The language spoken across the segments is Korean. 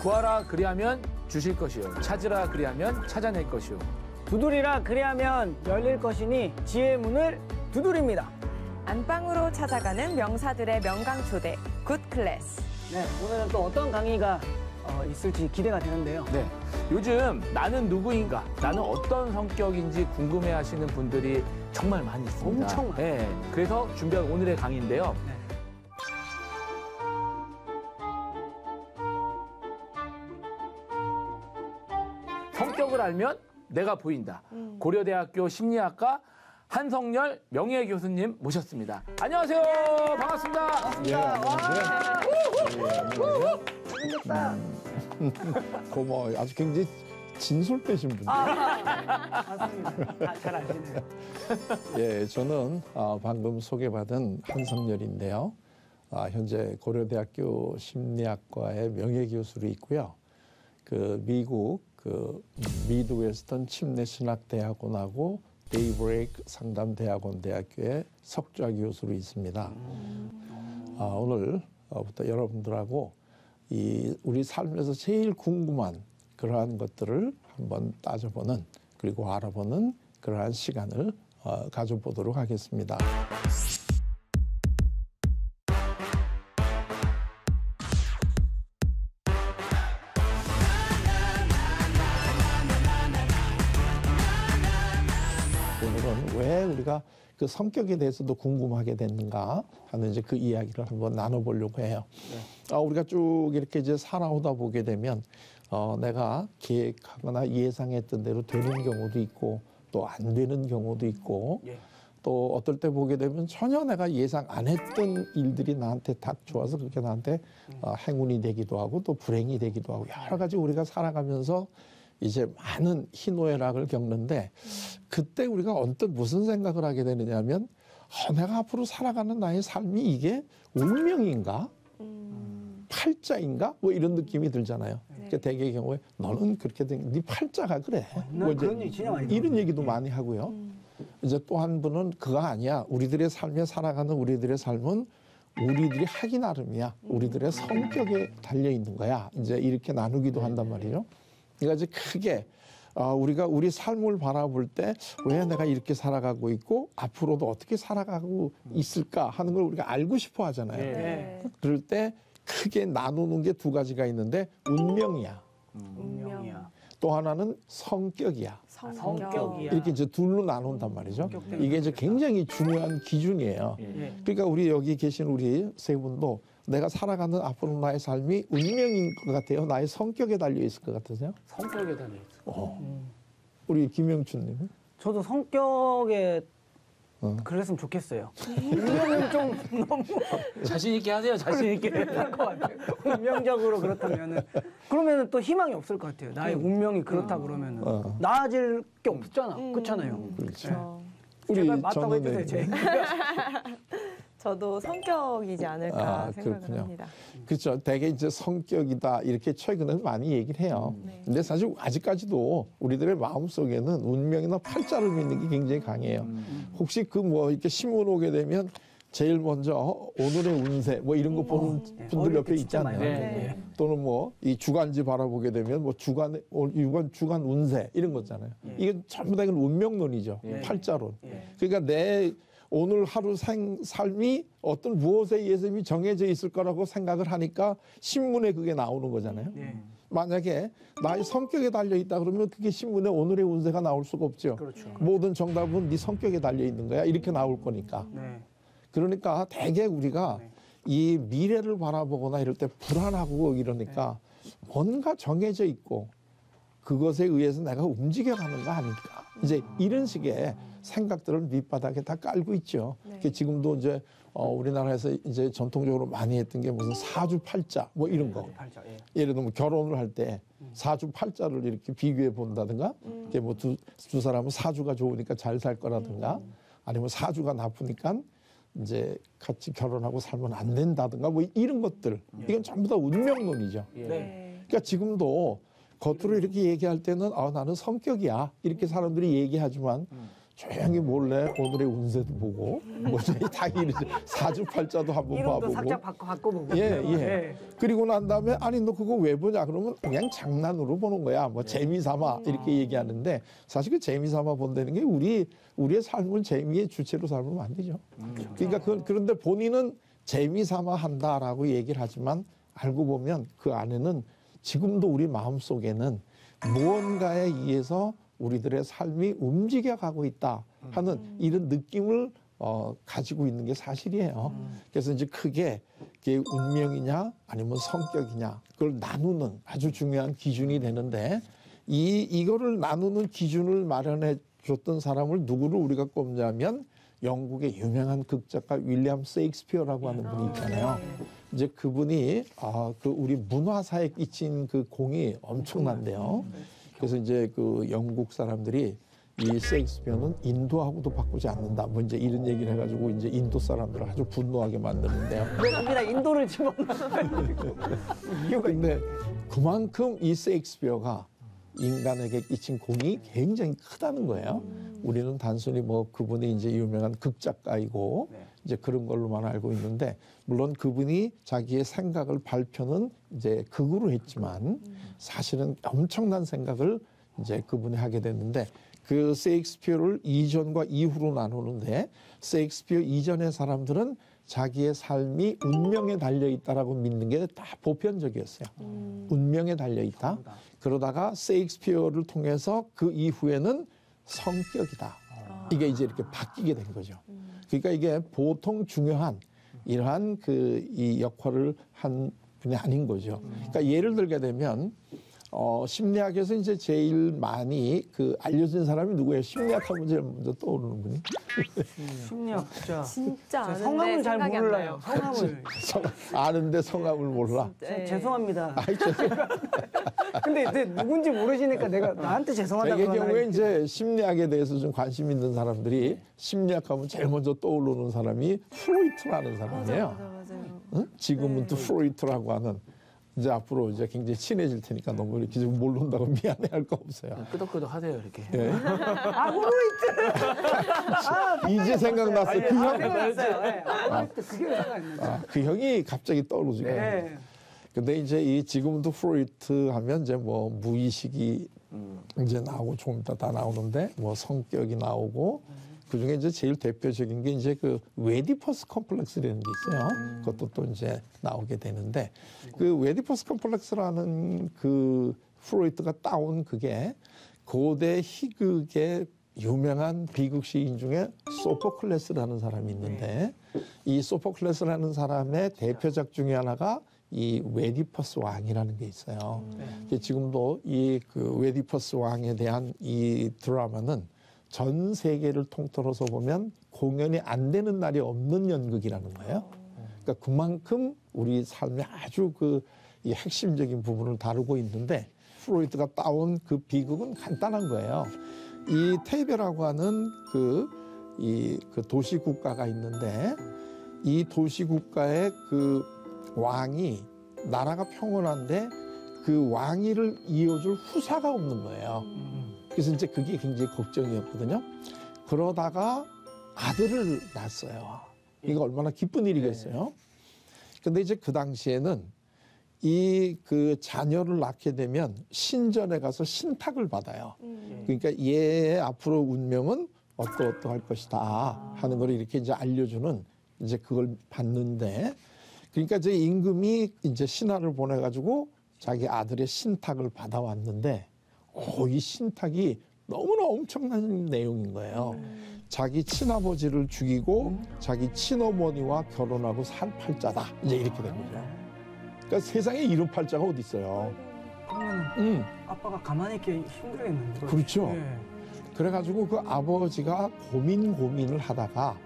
구하라 그리하면 주실 것이요 찾으라 그리하면 찾아낼 것이요 두드리라 그리하면 열릴 것이니 지혜의 문을 두드립니다. 안방으로 찾아가는 명사들의 명강초대 굿 클래스. 네, 오늘은 또 어떤 강의가 있을지 기대가 되는데요. 네, 요즘 나는 누구인가, 나는 어떤 성격인지 궁금해하시는 분들이 정말 많이 있습니다. 엄청 많아요. 네, 그래서 준비한 오늘의 강의인데요. 네. 성격을 알면 내가 보인다. 고려대학교 심리학과 한성열 명예교수님 모셨습니다. 안녕하세요. 반갑습니다. 반갑습니다. 고마워요. 아주 굉장히 진솔되신 분이에요. 맞습니다. 잘 아시네요. 예, 저는 방금 소개받은 한성열인데요. 현재 고려대학교 심리학과의 명예교수로 있고요. 그 미국 미드웨스턴 침례신학대학원하고 데이브레이크 상담대학원 대학교의 석좌 교수로 있습니다. 오늘부터 여러분들하고 우리 삶에서 제일 궁금한 그러한 것들을 한번 따져보는 그리고 알아보는 그러한 시간을 가져보도록 하겠습니다. 오늘은 왜 우리가 그 성격에 대해서도 궁금하게 됐는가 하는 이제 그 이야기를 한번 나눠보려고 해요. 네. 우리가 쭉 이렇게 이제 살아오다 보게 되면 내가 계획하거나 예상했던 대로 되는 경우도 있고 또 안 되는 경우도 있고 예. 또 어떨 때 보게 되면 전혀 내가 예상 안 했던 일들이 나한테 닥쳐와서 그렇게 나한테 행운이 되기도 하고 또 불행이 되기도 하고 여러 가지 우리가 살아가면서 이제 많은 희노애락을 겪는데 그때 우리가 언뜻 무슨 생각을 하게 되느냐면 내가 앞으로 살아가는 나의 삶이 이게 운명인가? 팔자인가? 뭐 이런 느낌이 들잖아요. 그러니까 대개의 경우에 너는 그렇게 된 네 팔자가 그래. 뭐 이제 그런 얘기 진짜 많이 이런 얘기도 많이 하고요. 이제 또 한 분은 그거 아니야. 우리들의 삶에 살아가는 우리들의 삶은 우리들이 하기 나름이야. 우리들의 성격에 달려 있는 거야. 이제 이렇게 나누기도 한단 말이죠. 그러니까 이제 크게 우리가 우리 삶을 바라볼 때 왜 내가 이렇게 살아가고 있고 앞으로도 어떻게 살아가고 있을까 하는 걸 우리가 알고 싶어 하잖아요. 네. 그럴 때 크게 나누는 게 두 가지가 있는데 운명이야. 운명이야. 또 하나는 성격이야. 성격이야. 이렇게 이제 둘로 나눈단 말이죠. 이게 이제 굉장히 중요한 기준이에요. 예. 그러니까 우리 여기 계신 우리 세 분도 내가 살아가는 앞으로 나의 삶이 운명인 것 같아요. 나의 성격에 달려 있을 것 같으세요? 성격에 달려 있어. 우리 김영춘님은? 저도 성격에 그랬으면 좋겠어요. 운명은 좀 너무 자신 있게 하세요. 자신 있게. 할 것 같아요. 운명적으로 그렇다면은 그러면은 또 희망이 없을 것 같아요. 나의 운명이 그렇다 그러면은 나아질 게 없잖아. 그렇잖아요. 그렇죠. 제발 맞다고 해주세요. 전원의- 제. 저도 성격이지 않을까 생각을 그렇군요. 합니다. 그렇죠. 대개 이제 성격이다 이렇게 최근에 많이 얘기를 해요. 근데 사실 아직까지도 우리들의 마음속에는 운명이나 팔자를 믿는 게 굉장히 강해요. 혹시 그 뭐 이렇게 신문 오게 되면 제일 먼저 오늘의 운세 뭐 이런 거 보는 분들 옆에 있잖아요. 네. 또는 뭐 이 주간지 바라보게 되면 뭐 주간 운세 이런 거잖아요. 이게 전부 다 이건 운명론이죠. 팔자론. 그러니까 내 오늘 하루 삶이 어떤 무엇에 의해서 이미 정해져 있을 거라고 생각을 하니까 신문에 그게 나오는 거잖아요. 만약에 나의 성격에 달려 있다 그러면 그게 신문에 오늘의 운세가 나올 수가 없죠. 그렇죠. 모든 정답은 네 성격에 달려 있는 거야. 이렇게 나올 거니까. 네. 그러니까 대개 우리가 이 미래를 바라보거나 이럴 때 불안하고 이러니까 뭔가 정해져 있고 그것에 의해서 내가 움직여가는 거 아닐까. 이제 이런 식의 생각들을 밑바닥에 다 깔고 있죠. 지금도 이제 우리나라에서 이제 전통적으로 많이 했던 게 무슨 사주팔자 뭐 이런 거. 팔자. 예. 예를 들면 결혼을 할 때 사주팔자를 이렇게 비교해 본다든가, 이게 뭐 두 사람은 사주가 좋으니까 잘 살 거라든가, 아니면 사주가 나쁘니까 이제 같이 결혼하고 살면 안 된다든가 뭐 이런 것들. 이건 전부 다 운명론이죠. 네. 그러니까 지금도 겉으로 이렇게 얘기할 때는 나는 성격이야 이렇게 사람들이 얘기하지만 조용히 몰래 오늘의 운세도 보고 뭐 당연히 사주팔자도 한번 이름도 봐보고 살짝 바꿔보고. 예. 그리고 난 다음에 아니 너 그거 왜 보냐 그러면 그냥 장난으로 보는 거야. 뭐 재미삼아 이렇게 얘기하는데 사실 그 재미삼아 본다는 게 우리의 삶을 재미의 주체로 살면 안 되죠. 그러니까 그런데 본인은 재미삼아 한다라고 얘기를 하지만 알고 보면 그 안에는 지금도 우리 마음속에는 무언가에 의해서 우리들의 삶이 움직여가고 있다 하는 이런 느낌을 가지고 있는 게 사실이에요. 그래서 이제 크게 그게 운명이냐 아니면 성격이냐 그걸 나누는 아주 중요한 기준이 되는데 이거를 나누는 기준을 마련해 줬던 사람을 누구를 우리가 꼽냐면 영국의 유명한 극작가 윌리엄 세익스피어라고 하는 분이 있잖아요. 이제 그분이 그 우리 문화사에 끼친 그 공이 엄청난데요. 그래서 이제 그 영국 사람들이 이 세익스피어는 인도하고도 바꾸지 않는다. 뭐 이제 이런 얘기를 해가지고 이제 인도 사람들을 아주 분노하게 만드는데요. 왜 거기다 인도를 집어넣어? 근데 그만큼 이 세익스피어가 인간에게 끼친 공이 굉장히 크다는 거예요. 우리는 단순히 뭐 그분이 이제 유명한 극작가이고 이제 그런 걸로만 알고 있는데 물론 그분이 자기의 생각을 발표는 이제 극으로 했지만 사실은 엄청난 생각을 이제 그분이 하게 됐는데 그 세익스피어를 이전과 이후로 나누는데 세익스피어 이전의 사람들은 자기의 삶이 운명에 달려 있다라고 믿는 게 다 보편적이었어요. 운명에 달려 있다. 그러다가 세익스피어를 통해서 그 이후에는 성격이다. 이게 이제 이렇게 바뀌게 된 거죠. 그러니까 이게 보통 중요한 이러한 이 역할을 한 분이 아닌 거죠. 그러니까 예를 들게 되면 심리학에서 이제 제일 많이 알려진 사람이 누구예요? 심리학하면 제일 먼저 떠오르는 분이. 심리학자. 진짜 아는데 성함을 잘 생각이 안 몰라요. 나요. 성함을. 아는데 성함을 몰라. 네. 죄송합니다. 아이, 죄송해요. 근데 누군지 모르시니까 내가 나한테 죄송하다고 대개 경우에 하나. 이제 심리학에 대해서 좀 관심 있는 사람들이 심리학하면 제일 먼저 떠오르는 사람이 프로이트라는 사람이에요. 맞아요. 응? 지금은 또 프로이트라고 하는 이제 앞으로 이제 굉장히 친해질 테니까 너무 이렇게 좀 모른다고 미안해할 거 없어요. 끄덕끄덕 하세요 이렇게. 예. 프로이트. 이제 생각났어요. 그 형. 생각났어요. 네. 프로이트 그게 생각났는데. 그 형이 갑자기 떠오르지가 않아요. 네. 근데 이제 지금도 프로이트 하면 이제 뭐 무의식이 이제 나오고 조금 이따 다 나오는데 뭐 성격이 나오고 그 중에 이제 제일 대표적인 게 이제 그 웨디퍼스 컴플렉스라는 게 있어요. 그것도 또 이제 나오게 되는데 그 웨디퍼스 컴플렉스라는 그 프로이트가 따온 그게 고대 희극의 유명한 비극 시인 중에 소포클레스라는 사람이 있는데 이 소포클레스라는 사람의 대표작 중에 하나가 이 웨디퍼스 왕이라는 게 있어요. 지금도 이 그 웨디퍼스 왕에 대한 이 드라마는 전 세계를 통틀어서 보면 공연이 안 되는 날이 없는 연극이라는 거예요. 그러니까 그만큼 우리 삶의 아주 이 핵심적인 부분을 다루고 있는데 프로이트가 따온 그 비극은 간단한 거예요. 이 테베라고 하는 그 도시 국가가 있는데 이 도시 국가의 그 왕이 나라가 평온한데 그 왕위를 이어줄 후사가 없는 거예요. 그래서 이제 그게 굉장히 걱정이었거든요. 그러다가 아들을 낳았어요. 이거 얼마나 기쁜 일이겠어요. 근데 이제 그 당시에는 그 자녀를 낳게 되면 신전에 가서 신탁을 받아요. 그러니까 얘의 앞으로 운명은 어떠할 것이다 하는 걸 이렇게 이제 알려주는 이제 그걸 받는데 그러니까 이제 임금이 이제 신하를 보내가지고 자기 아들의 신탁을 받아왔는데 이 신탁이 너무나 엄청난 내용인 거예요. 자기 친아버지를 죽이고 자기 친어머니와 결혼하고 살 팔자다. 이제 이렇게 된 거죠. 그러니까 세상에 이런 팔자가 어디 있어요. 그러면 아빠가 가만히 있기 힘들겠는데. 그렇죠. 네. 그래가지고 그 아버지가 고민을 하다가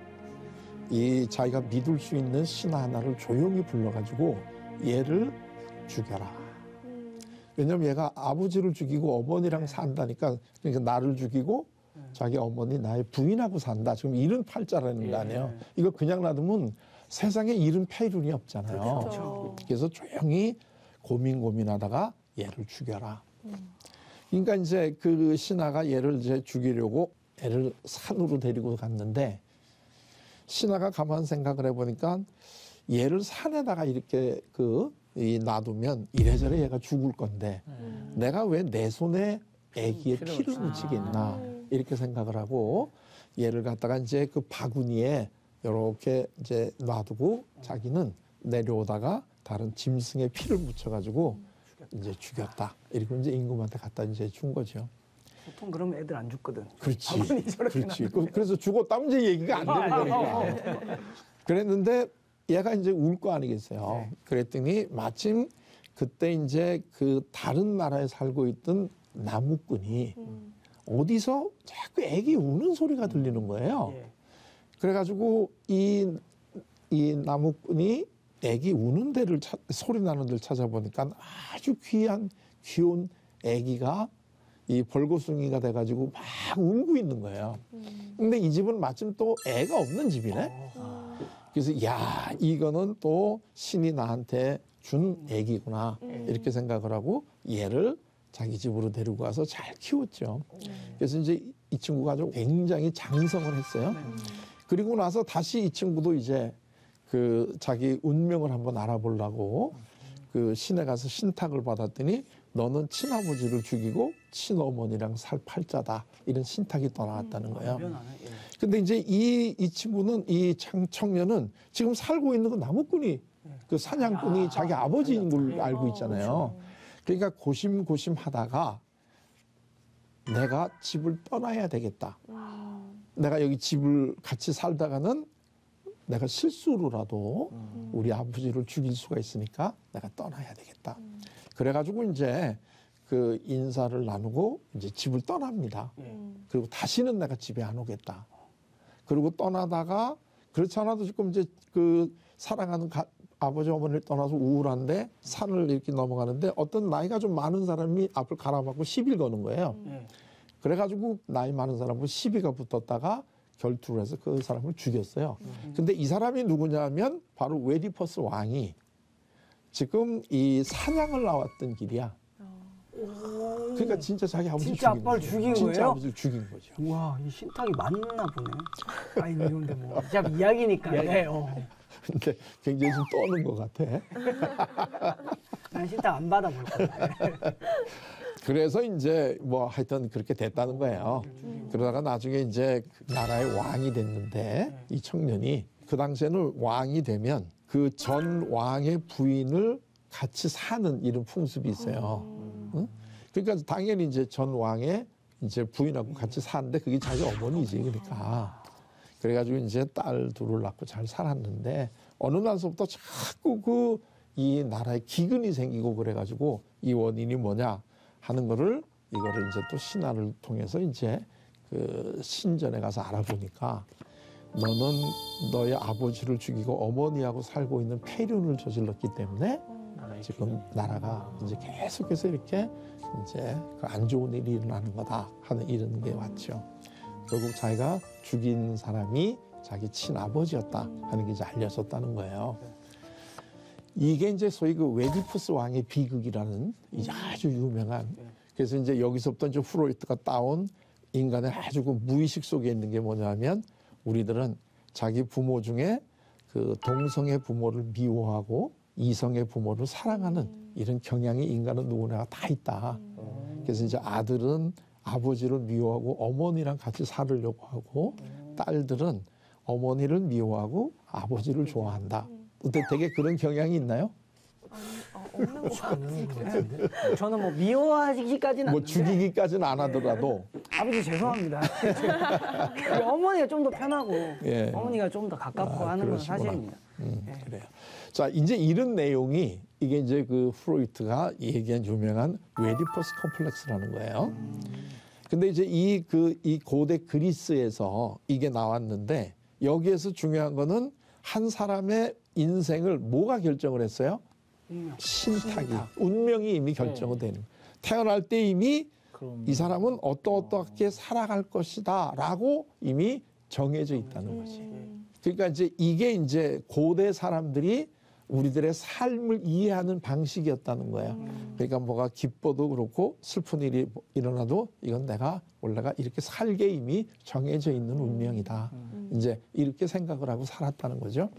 자기가 믿을 수 있는 신하 하나를 조용히 불러가지고 얘를 죽여라. 왜냐면 얘가 아버지를 죽이고 어머니랑 산다니까 그러니까 나를 죽이고 자기 어머니 나의 부인하고 산다. 지금 이런 팔자라는 거 아니에요. 이거 그냥 놔두면 세상에 이런 패륜이 없잖아요. 그렇죠. 그래서 조용히 고민하다가 얘를 죽여라. 그러니까 이제 그 신하가 얘를 이제 죽이려고 애를 산으로 데리고 갔는데 신하가 가만 생각을 해보니까 얘를 산에다가 이렇게 놔두면 이래저래 얘가 죽을 건데 내가 왜 내 손에 애기의 피를 묻히겠나 이렇게 생각을 하고 얘를 갖다가 이제 그 바구니에 이렇게 이제 놔두고 자기는 내려오다가 다른 짐승의 피를 묻혀가지고 이제 죽였다. 이렇게 이제 임금한테 갖다 이제 준 거죠. 보통 그러면 애들 안 죽거든. 그렇지. 바구니 저렇게 그렇지. 그래서 죽었다면 이제 얘기가 안 되는 거니까. 그랬는데 얘가 이제 울 거 아니겠어요. 그랬더니 마침 그때 이제 그 다른 나라에 살고 있던 나무꾼이 어디서 자꾸 애기 우는 소리가 들리는 거예요. 그래가지고 이 나무꾼이 애기 우는 데를 소리 나는 데를 찾아보니까 아주 귀여운 애기가 이 벌거숭이가 돼가지고 막 울고 있는 거예요. 근데 이 집은 마침 또 애가 없는 집이네. 그래서 야 이거는 또 신이 나한테 준 애기구나 이렇게 생각을 하고 얘를 자기 집으로 데리고 와서 잘 키웠죠. 그래서 이제 이 친구가 아주 굉장히 장성을 했어요. 그리고 나서 다시 이 친구도 이제 그 자기 운명을 한번 알아보려고 그 신에 가서 신탁을 받았더니 너는 친아버지를 죽이고 친어머니랑 살 팔자다 이런 신탁이 떠나왔다는 거예요. 근데 이제 이 친구는 이 청년은 지금 살고 있는 그 나무꾼이 그 사냥꾼이 자기 아버지인 걸 알고 있잖아요. 그러니까 고심고심 하다가 내가 집을 떠나야 되겠다. 내가 여기 집을 같이 살다가는 내가 실수로라도 우리 아버지를 죽일 수가 있으니까 내가 떠나야 되겠다. 그래가지고 이제 그 인사를 나누고 이제 집을 떠납니다. 그리고 다시는 내가 집에 안 오겠다. 그리고 떠나다가 그렇지 않아도 지금 이제 그 사랑하는 아버지 어머니를 떠나서 우울한데 산을 이렇게 넘어가는데 어떤 나이가 좀 많은 사람이 앞을 가로막고 시비를 거는 거예요. 그래가지고 나이 많은 사람하고 시비가 붙었다가 결투를 해서 그 사람을 죽였어요. 근데 이 사람이 누구냐면 바로 웨디퍼스 왕이 지금 이 사냥을 나왔던 길이야. 그러니까 진짜 자기 아버지 진짜 아빠를 죽인 진짜 거예요? 아버지를 죽인 거죠. 우와, 이 신탁이 맞나 보네. 아니, 이런데 뭐. 진짜 이야기니까. 네, 근데 굉장히 좀 떠는 것 같아. 난 신탁 안 받아볼 거야. 그래서 이제 뭐 하여튼 그렇게 됐다는 거예요. 그러다가 나중에 이제 나라의 왕이 됐는데 이 청년이 그 당시에는 왕이 되면 그 전 왕의 부인을 같이 사는 이런 풍습이 있어요. 응? 그러니까 당연히 이제 전 왕의 이제 부인하고 같이 사는데 그게 자기 어머니지. 그러니까. 그래가지고 이제 딸 둘을 낳고 잘 살았는데 어느 날서부터 자꾸 이 나라에 기근이 생기고 그래가지고 이 원인이 뭐냐 하는 거를 이거를 이제 또 신화를 통해서 이제 그 신전에 가서 알아보니까 너는 너의 아버지를 죽이고 어머니하고 살고 있는 폐륜을 저질렀기 때문에 지금 나라가 이제 계속해서 이렇게 이제 그 안 좋은 일이 일어나는 거다 하는 이런 게 왔죠. 결국 자기가 죽인 사람이 자기 친아버지였다 하는 게 이제 알려졌다는 거예요. 이게 이제 소위 그 웨디푸스 왕의 비극이라는 이제 아주 유명한 그래서 이제 여기서부터 이제 프로이트가 따온 인간의 아주 그 무의식 속에 있는 게 뭐냐면 우리들은 자기 부모 중에 그 동성의 부모를 미워하고 이성의 부모를 사랑하는 이런 경향이 인간은 누구나 다 있다. 그래서 이제 아들은 아버지를 미워하고 어머니랑 같이 살으려고 하고 딸들은 어머니를 미워하고 아버지를 좋아한다. 근데 되게 그런 경향이 있나요? 없는 것 같은데. 저는 뭐 미워하기까지는 뭐 안 죽이기까지는 안 하더라도 아버지 죄송합니다. 어머니가 좀 더 편하고 예. 어머니가 좀 더 가깝고 하는 건 그러시구나. 사실입니다. 그래요. 자, 이제 이런 내용이 이게 이제 그 프로이트가 얘기한 유명한 웨디퍼스 컴플렉스라는 거예요. 근데 이제 이 고대 그리스에서 이게 나왔는데 여기에서 중요한 거는 한 사람의 인생을 뭐가 결정을 했어요? 신탁이. 운명이 이미 결정이 되는. 태어날 때 이미 이 사람은 어떻게 살아갈 것이다 라고 이미 정해져 있다는 거지. 그러니까 이제 이게 이제 고대 사람들이 우리들의 삶을 이해하는 방식이었다는 거예요. 그러니까 뭐가 기뻐도 그렇고 슬픈 일이 일어나도 이건 원래가 이렇게 살게 이미 정해져 있는 운명이다. 이제 이렇게 생각을 하고 살았다는 거죠.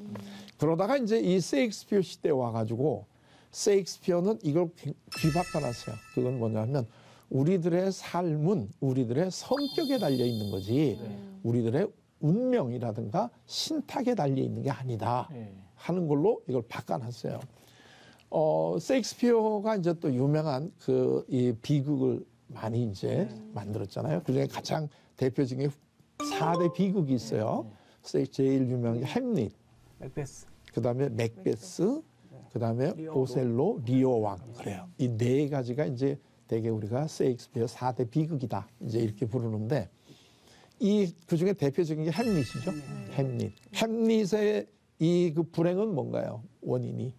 그러다가 이제 이 셰익스피어 시대에 와가지고 셰익스피어는 이걸 뒤바꿔놨어요. 그건 뭐냐면 우리들의 삶은 우리들의 성격에 달려 있는 거지 우리들의 운명이라든가 신탁에 달려 있는 게 아니다 하는 걸로 이걸 바꿔놨어요. 셰익스피어가 이제 또 유명한 이 비극을 많이 이제 만들었잖아요. 그중에 가장 대표적인 4대 비극이 있어요. 제일 유명한 게 햄릿, 맥베스. 그다음에 맥베스, 그다음에 오셀로, 리어 왕. 그래요. 이 네 가지가 이제 되게 우리가 셰익스피어 4대 비극이다. 이제 이렇게 부르는데 그 중에 대표적인 게 햄릿이죠. 햄릿. 햄릿의 이 그 불행은 뭔가요? 원인이?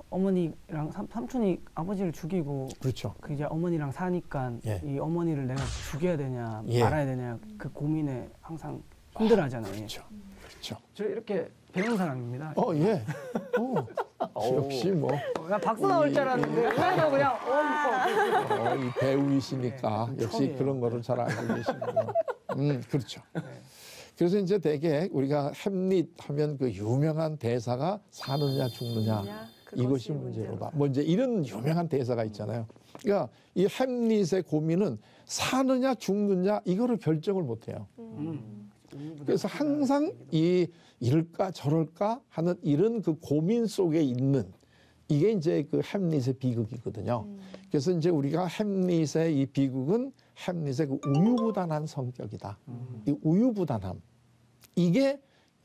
어머니랑 삼촌이 아버지를 죽이고 그렇죠. 그 이제 어머니랑 사니까 예. 이 어머니를 내가 죽여야 되냐 예. 말아야 되냐 그 고민에 항상 힘들어하잖아요. 그렇죠. 그렇죠. 저 이렇게 배운 사람입니다. 예. 역시 뭐. 나 박수 나올 줄 알았는데 그냥 이 배우이시니까 네, 역시 처음이에요. 그런 거를 잘 알고 계시는군요. 그렇죠. 그래서 이제 되게 우리가 햄릿 하면 그 유명한 대사가 사느냐 죽느냐 이것이 문제로다. 뭐 이제 이런 유명한 대사가 있잖아요. 그러니까 이 햄릿의 고민은 사느냐 죽느냐 이거를 결정을 못 해요. 그래서 항상 이럴까 저럴까 하는 이런 그 고민 속에 있는 이게 이제 그 햄릿의 비극이거든요. 그래서 이제 우리가 햄릿의 이 비극은 햄릿의 그 우유부단한 성격이다. 이 우유부단함. 이게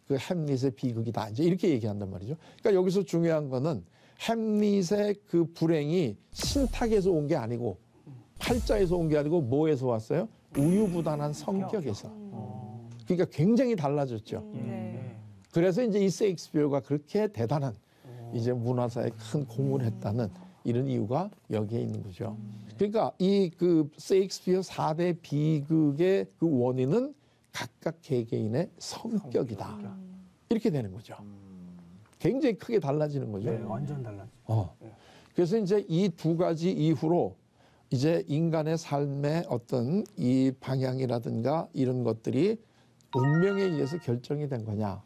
그 햄릿의 비극이다. 이제 이렇게 얘기한단 말이죠. 그러니까 여기서 중요한 거는 햄릿의 그 불행이 신탁에서 온 게 아니고 팔자에서 온 게 아니고 뭐에서 왔어요? 우유부단한 성격에서. 그러니까 굉장히 달라졌죠. 그래서 이제 이 셰익스피어가 그렇게 대단한 이제 문화사에 큰 공을 했다는 이런 이유가 여기에 있는 거죠. 그러니까 이 그 셰익스피어 4대 비극의 그 원인은 각각 개개인의 성격이다. 이렇게 되는 거죠. 굉장히 크게 달라지는 거죠. 네, 완전 달라져. 그래서 이제 이 두 가지 이후로 이제 인간의 삶의 어떤 이 방향이라든가 이런 것들이 운명에 의해서 결정이 된 거냐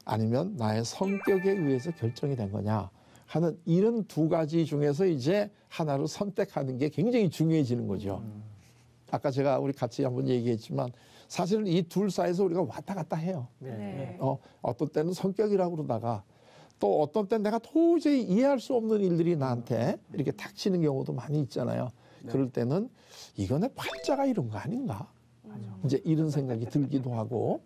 아니면 나의 성격에 의해서 결정이 된 거냐 하는 이런 두 가지 중에서 이제 하나를 선택하는 게 굉장히 중요해지는 거죠. 아까 제가 우리 같이 한번 얘기했지만 사실은 이 둘 사이에서 우리가 왔다 갔다 해요. 네. 어떤 때는 성격이라고 그러다가 또 어떤 때는 내가 도저히 이해할 수 없는 일들이 나한테 이렇게 닥치는 경우도 많이 있잖아요. 그럴 때는 이거 내 팔자가 이런 거 아닌가? 이제 이런 생각이 들기도 하고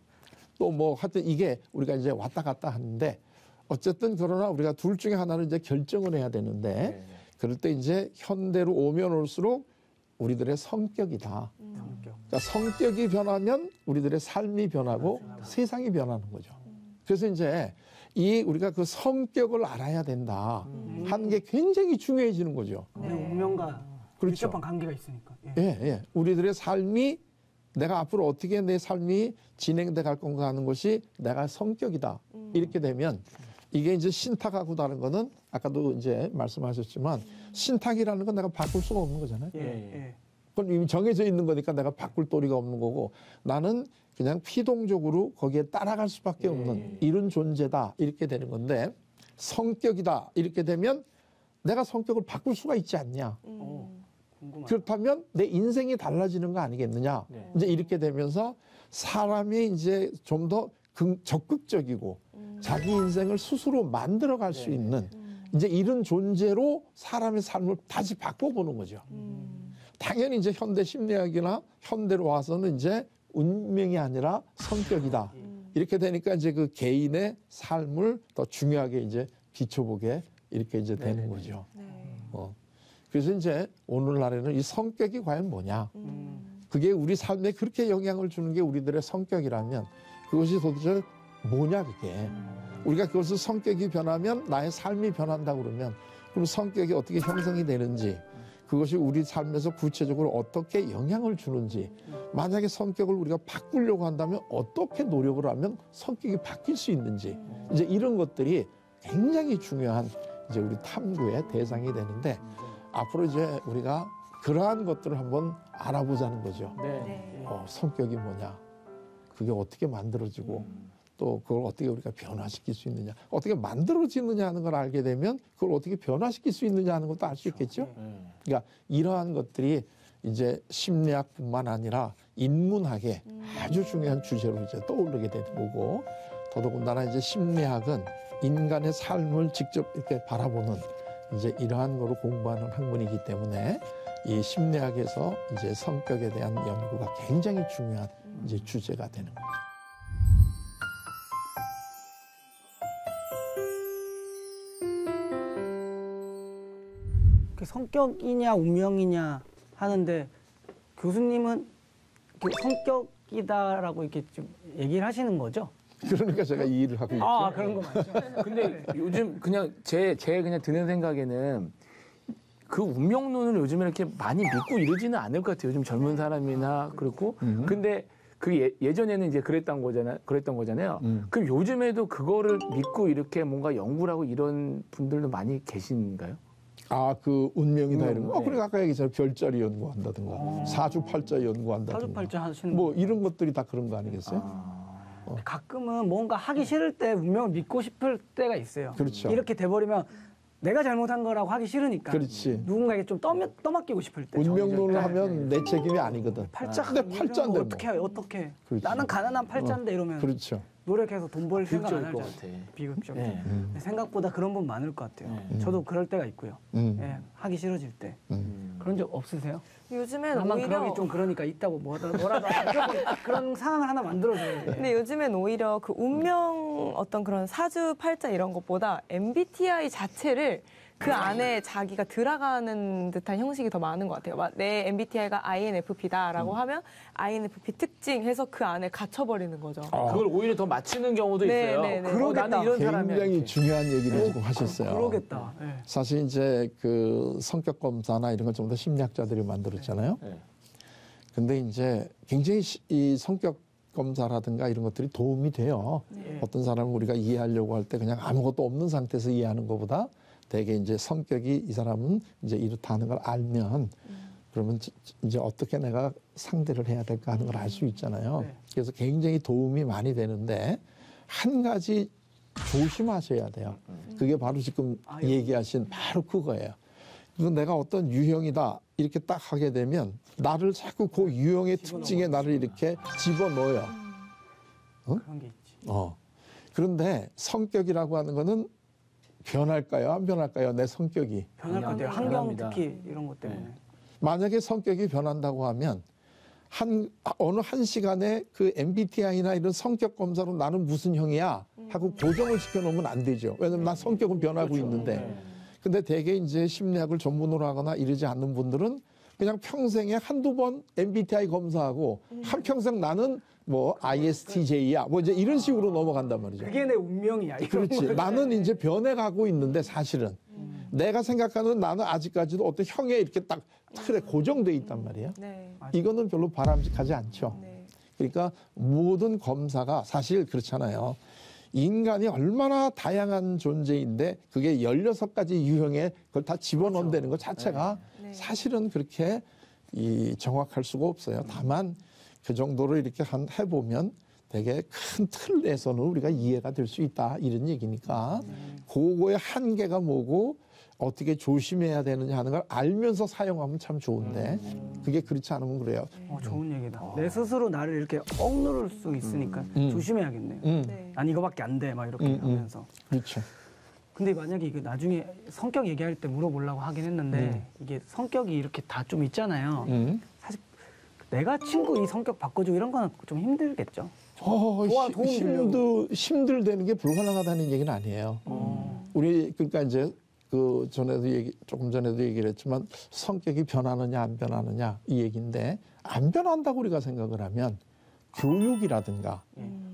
또 뭐 하여튼 이게 우리가 이제 왔다 갔다 하는데 어쨌든 그러나 우리가 둘 중에 하나를 이제 결정을 해야 되는데 그럴 때 이제 현대로 오면 올수록 우리들의 성격이다. 그러니까 성격이 변하면 우리들의 삶이 변하고 세상이 변하는 거죠. 그래서 이제 우리가 그 성격을 알아야 된다 하는 게 굉장히 중요해지는 거죠. 우리 운명과 그렇죠. 밀접한 관계가 있으니까. 예. 우리들의 삶이 내가 앞으로 어떻게 내 삶이 진행돼 갈 건가 하는 것이 내가 성격이다. 이렇게 되면 이게 이제 신탁하고 다른 거는 아까도 이제 말씀하셨지만 신탁이라는 건 내가 바꿀 수가 없는 거잖아요. 그건 이미 정해져 있는 거니까 내가 바꿀 도리가 없는 거고 나는 그냥 피동적으로 거기에 따라갈 수밖에 없는 이런 존재다. 이렇게 되는 건데 성격이다. 이렇게 되면 내가 성격을 바꿀 수가 있지 않냐. 그렇다면 내 인생이 달라지는 거 아니겠느냐. 이제 이렇게 되면서 사람이 이제 좀 더 적극적이고 자기 인생을 스스로 만들어 갈 수 있는 이제 이런 존재로 사람의 삶을 다시 바꿔보는 거죠. 당연히 이제 현대 심리학이나 현대로 와서는 이제 운명이 아니라 성격이다. 이렇게 되니까 이제 그 개인의 삶을 더 중요하게 이제 비춰보게 이렇게 이제 되는 거죠. 그래서 이제 오늘날에는 이 성격이 과연 뭐냐. 그게 우리 삶에 그렇게 영향을 주는 게 우리들의 성격이라면 그것이 도대체 뭐냐 그게. 우리가 그것을 성격이 변하면 나의 삶이 변한다고 그러면 그럼 성격이 어떻게 형성이 되는지 그것이 우리 삶에서 구체적으로 어떻게 영향을 주는지 만약에 성격을 우리가 바꾸려고 한다면 어떻게 노력을 하면 성격이 바뀔 수 있는지 이제 이런 것들이 굉장히 중요한 이제 우리 탐구의 대상이 되는데 앞으로 이제 우리가 그러한 것들을 한번 알아보자는 거죠. 네. 성격이 뭐냐, 그게 어떻게 만들어지고 또 그걸 어떻게 우리가 변화시킬 수 있느냐, 어떻게 만들어지느냐 하는 걸 알게 되면 그걸 어떻게 변화시킬 수 있느냐 하는 것도 알 수 있겠죠. 그러니까 이러한 것들이 이제 심리학뿐만 아니라 인문학의 아주 중요한 주제로 이제 떠오르게 되는 거고, 더더군다나 이제 심리학은 인간의 삶을 직접 이렇게 바라보는 이제 이러한 거로 공부하는 학문이기 때문에 이 심리학에서 이제 성격에 대한 연구가 굉장히 중요한 이제 주제가 되는 거죠. 그 성격이냐 운명이냐 하는데 교수님은 그 성격이다라고 이렇게 좀 얘기를 하시는 거죠? 그러니까 제가 이 일을 하고 있죠. 아, 그런 거 맞죠? 근데 요즘 그냥 제 그냥 드는 생각에는 그 운명론을 요즘에 이렇게 많이 믿고 이러지는 않을 것 같아요. 요즘 젊은 사람이나 그렇고. 근데 그 예전에는 이제 그랬던 거잖아요. 그럼 요즘에도 그거를 믿고 이렇게 뭔가 연구를 하고 이런 분들도 많이 계신가요? 아, 그 운명이다 이런 거. 네. 그러니까 아까 얘기했잖아요. 별자리 연구한다든가, 사주팔자 연구한다든가. 사주팔자 하시는 뭐 이런 것들이 다 그런 거 아니겠어요? 가끔은 뭔가 하기 싫을 때 운명을 믿고 싶을 때가 있어요. 그렇죠. 이렇게 돼버리면 내가 잘못한 거라고 하기 싫으니까. 그렇지. 누군가에게 좀 떠맡기고 싶을 때. 운명론을 하면 내 책임이 아니거든. 팔자 근데 팔자인데 뭐. 어떻게 그렇지. 나는 가난한 팔자인데 이러면 그렇죠. 노력해서 돈 벌 생각 안 비극적일 것 하죠. 같아. 비극적이죠. 네. 생각보다 그런 분 많을 것 같아요. 저도 그럴 때가 있고요. 예, 하기 싫어질 때. 그런 적 없으세요? 요즘엔 나만 오히려 그러기 좀 그러니까 있다고 뭐라도 그런 상황을 하나 만들어줘야 돼. 근데 요즘엔 오히려 그 운명 어떤 그런 사주 팔자 이런 것보다 MBTI 자체를 그 안에 자기가 들어가는 듯한 형식이 더 많은 것 같아요. 내 MBTI가 INFP다라고 하면 INFP 특징 해서 그 안에 갇혀버리는 거죠. 그걸 오히려 더 맞추는 경우도 네, 있어요. 네, 네. 나는 이런 사람이야. 굉장히 이렇게. 중요한 얘기를 지금 하셨어요. 그러겠다. 예. 사실 이제 그 성격 검사나 이런 걸 전부 다 심리학자들이 만들었잖아요. 네. 근데 이제 굉장히 이 성격 검사라든가 이런 것들이 도움이 돼요. 어떤 사람을 우리가 이해하려고 할 때 그냥 아무것도 없는 상태에서 이해하는 것보다 되게 이제 성격이 이 사람은 이제 이렇다 하는 걸 알면 그러면 이제 어떻게 내가 상대를 해야 될까 하는 걸 알 수 있잖아요. 네. 그래서 굉장히 도움이 많이 되는데 한 가지 조심하셔야 돼요. 그게 바로 지금 얘기하신 바로 그거예요. 그래서 내가 어떤 유형이다 이렇게 딱 하게 되면 나를 자꾸 그 유형의 특징에 나를 이렇게 집어넣어요. 그런 게 있지. 그런데 성격이라고 하는 거는 변할까요? 안 변할까요? 내 성격이. 변할 것 같아요. 환경 변합니다. 특히 이런 것 때문에. 만약에 성격이 변한다고 하면 어느 한 시간에 그 MBTI나 이런 성격 검사로 나는 무슨 형이야 하고 고정을 시켜놓으면 안 되죠. 왜냐면 난 성격은 변하고 있는데. 근데 대개 이제 심리학을 전문으로 하거나 이러지 않는 분들은 그냥 평생에 한두 번 MBTI 검사하고 한평생 나는 뭐 ISTJ야 뭐 이제 이런 식으로 넘어간단 말이죠. 그게 내 운명이야. 이런 그렇지. 거지. 나는 이제 변해가고 있는데 사실은 내가 생각하는 나는 아직까지도 어떤 형에 이렇게 딱 틀에 고정돼 있단 말이에요. 네. 이거는 별로 바람직하지 않죠. 네. 그러니까 모든 검사가 사실 그렇잖아요. 인간이 얼마나 다양한 존재인데 그게 16가지 유형에 그걸 다 집어넣는다는 것 자체가 네. 사실은 그렇게 정확할 수가 없어요. 다만 그 정도로 이렇게 해보면 되게 큰 틀에서는 우리가 이해가 될 수 있다 이런 얘기니까 그거의 한계가 뭐고 어떻게 조심해야 되느냐 하는 걸 알면서 사용하면 참 좋은데 그게 그렇지 않으면 그래요. 좋은 얘기다. 내 스스로 나를 이렇게 억누를 수 있으니까 조심해야겠네요. 네. 난 이거밖에 안 돼. 막 이렇게 하면서. 그렇죠. 근데 만약에 이거 나중에 성격 얘기할 때 물어보려고 하긴 했는데 이게 성격이 이렇게 다 좀 있잖아요. 사실 내가 친구 이 성격 바꿔주고 이런 거는 좀 힘들겠죠. 도움 힘들다는 게 불가능하다는 얘기는 아니에요. 우리 그러니까 이제 그 조금 전에도 얘기를 했지만 성격이 변하느냐 안 변하느냐 이 얘기인데 안 변한다고 우리가 생각을 하면 교육이라든가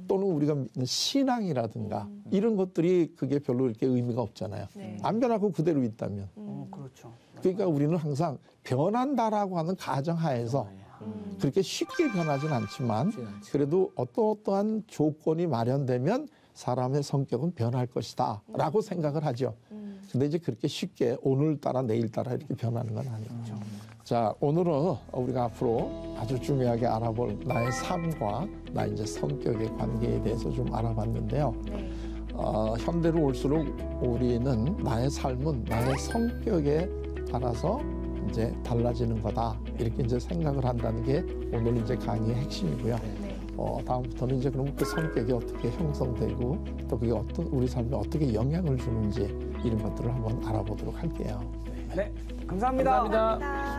또는 우리가 믿는 신앙이라든가 이런 것들이 그게 별로 이렇게 의미가 없잖아요. 네. 안 변하고 그대로 있다면. 그렇죠. 그러니까 우리는 항상 변한다라고 하는 가정하에서 그렇게 쉽게 변하진 않지만 그래도 어떠한 조건이 마련되면 사람의 성격은 변할 것이다 라고 생각을 하죠. 근데 이제 그렇게 쉽게 오늘따라 내일따라 이렇게 변하는 건 아니죠. 자, 오늘은 우리가 앞으로 아주 중요하게 알아볼 나의 삶과 나의 이제 성격의 관계에 대해서 좀 알아봤는데요. 현대로 올수록 우리는 나의 삶은 나의 성격에 따라서 이제 달라지는 거다. 이렇게 이제 생각을 한다는 게 오늘 이제 강의의 핵심이고요. 다음부터는 이제 그럼 그 성격이 어떻게 형성되고 또 그게 우리 삶에 어떻게 영향을 주는지 이런 것들을 한번 알아보도록 할게요. 네, 감사합니다. 감사합니다.